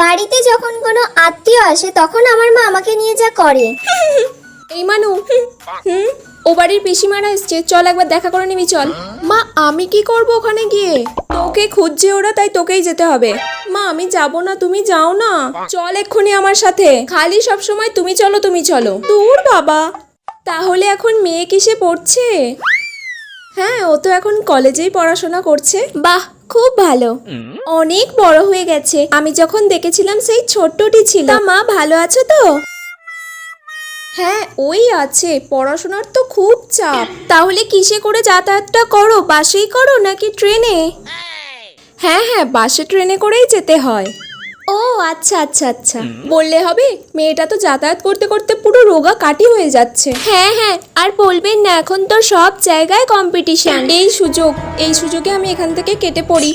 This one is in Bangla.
বাড়িতে যখন কোনো আত্মীয় আসে তখন আমার মা আমাকে নিয়ে যা করে। এই মানু, ও বাড়ির পিসিমারা এসছে, চল একবার দেখা করে নিবি চল। মা আমি কি করব ওখানে গিয়ে? তোকে খুঁজছে ওরা, তাই তোকেই যেতে হবে। মা আমি যাব না, তুমি যাও না, চল এক্ষুনি আমার সাথে। খালি সব সময় তুমি চলো তুমি চলো। দূর বাবা। তাহলে এখন মেয়ে কিসে পড়ছে? হ্যাঁ ও তো এখন কলেজেই পড়াশোনা করছে। বাহ খুব ভালো, অনেক বড় হয়ে গেছে। আমি যখন দেখেছিলাম সেই ছোট্টটি ছিল। তা মা ভালো আছো তো? হ্যাঁ ওই আছে, পড়াশোনার তো খুব চাপ। তাহলে কিসে করে যাতায়াতটা করো? বাসেই করো নাকি ট্রেনে? হ্যাঁ হ্যাঁ বাসে ট্রেনে করেই যেতে হয়। ও আচ্ছা আচ্ছা আচ্ছা, বললে হবে? মেয়েটা তো যাতায়াত করতে করতে পুরো রোগা কাটি হয়ে যাচ্ছে। হ্যাঁ হ্যাঁ আর বলবেন না, এখন তো সব জায়গায় কম্পিটিশন। এই সুযোগে আমি এখান থেকে কেটে পড়ি।